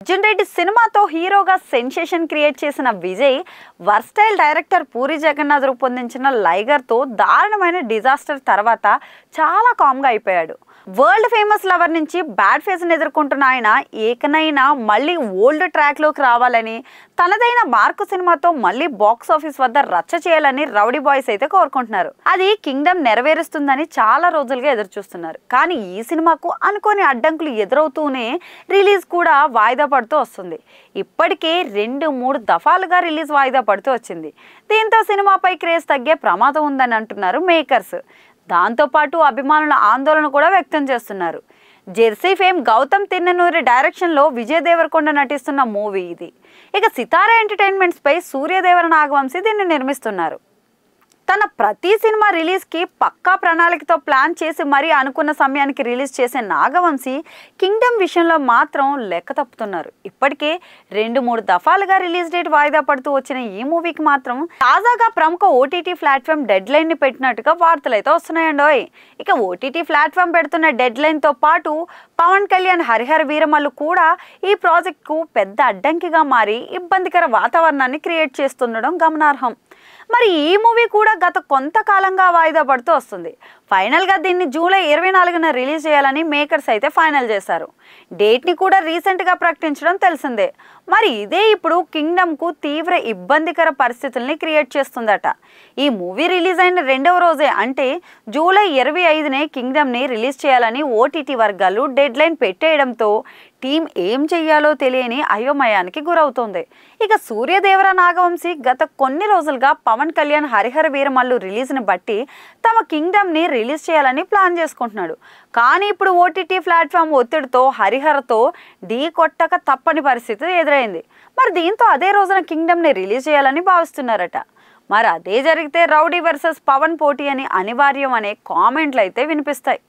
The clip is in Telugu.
అర్జున్ రెడ్డి సినిమాతో హీరోగా సెన్సేషన్ క్రియేట్ చేసిన విజయ్ వర్స్టైల్ డైరెక్టర్ పూరి జగన్నాథ్ రూపొందించిన లైగర్తో దారుణమైన డిజాస్టర్ తర్వాత చాలా కామ్గా అయిపోయాడు. వరల్డ్ ఫేమస్ లవర్ నుంచి బ్యాడ్ ఫేస్ని ఎదుర్కొంటున్న ఆయన ఏకనైనా మళ్ళీ ఓల్డ్ ట్రాక్లోకి రావాలని, తనదైన మార్కు సినిమాతో మళ్ళీ బాక్స్ ఆఫీస్ వద్ద రచ్చ చేయాలని రౌడీ బాయ్స్ అయితే కోరుకుంటున్నారు. అది కింగ్డమ్ నెరవేరుస్తుందని చాలా రోజులుగా ఎదురు చూస్తున్నారు. కానీ ఈ సినిమాకు అనుకోని అడ్డంకులు ఎదురవుతూనే రిలీజ్ కూడా వాయిదా పడుతూ వస్తుంది. ఇప్పటికే 2-3 దఫాలుగా రిలీజ్ వాయిదా పడుతూ వచ్చింది. దీంతో సినిమాపై క్రేజ్ తగ్గే ప్రమాదం ఉందని అంటున్నారు మేకర్స్. దాంతోపాటు అభిమానుల ఆందోళన కూడా వ్యక్తం చేస్తున్నారు. జెర్సీ ఫేమ్ గౌతమ్ తిన్ననూరి డైరెక్షన్లో విజయ్ దేవరకొండ నటిస్తున్న మూవీ ఇది. ఇక సితారా ఎంటర్టైన్మెంట్స్ పై సూర్యదేవర నాగవంశీ దీన్ని నిర్మిస్తున్నారు. తన ప్రతి సినిమా రిలీజ్కి పక్కా ప్రణాళికతో ప్లాన్ చేసి మరీ అనుకున్న సమయానికి రిలీజ్ చేసే నాగవంశీ కింగ్డమ్ విషయంలో మాత్రం లెక్క తప్పుతున్నారు. ఇప్పటికే 2-3 దఫాలుగా రిలీజ్ డేట్ వాయిదా పడుతూ వచ్చిన ఈ మూవీకి మాత్రం తాజాగా ప్రముఖ ఓటీటీ ప్లాట్ఫామ్ డెడ్ లైన్ ని పెట్టినట్టుగా వార్తలు అయితే వస్తున్నాయండోయ్. ఇక ఓటీటీ ప్లాట్ఫామ్ పెడుతున్న డెడ్ లైన్ తో పాటు పవన్ కళ్యాణ్ హరిహర వీరమల్లు కూడా ఈ ప్రాజెక్ట్కు పెద్ద అడ్డంకిగా మారి ఇబ్బందికర వాతావరణాన్ని క్రియేట్ చేస్తుండడం గమనార్హం. మరి ఈ మూవీ కూడా గత కొంతకాలంగా వాయిదా పడుతూ వస్తుంది. ఫైనల్గా దీన్ని జూలై 24న రిలీజ్ చేయాలని మేకర్స్ అయితే ఫైనల్ చేశారు. డేట్ని కూడా రీసెంట్గా ప్రకటించడం తెలిసిందే. మరి ఇదే ఇప్పుడు కింగ్డమ్కు తీవ్ర ఇబ్బందికర పరిస్థితుల్ని క్రియేట్ చేస్తుందట. ఈ మూవీ రిలీజ్ అయిన 2వ రోజే అంటే జూలై 25నే కింగ్డమ్ని రిలీజ్ చేయాలని ఓటీటీ వర్గాలు డెడ్ లైన్ పెట్టేయడంతో టీం ఏం చెయ్యాలో తెలియని అయోమయానికి గురవుతోంది. ఇక సూర్యదేవర నాగవంశీ గత కొన్ని రోజులుగా పవన్ కళ్యాణ్ హరిహర వీరమల్లు రిలీజ్ని బట్టి తమ కింగ్డమ్ని రిలీజ్ చేయాలని ప్లాన్ చేసుకుంటున్నాడు. కానీ ఇప్పుడు ఓటీటీ ప్లాట్ఫామ్ ఒత్తిడితో హరిహరతో ఢీ కొట్టక తప్పని పరిస్థితి ఎదురైంది. మరి దీంతో అదే రోజున కింగ్డమ్ని రిలీజ్ చేయాలని భావిస్తున్నారట. మరి అదే జరిగితే రౌడీ వర్సెస్ పవన్ పోటీ అని అనివార్యం అనే కామెంట్లు అయితే వినిపిస్తాయి.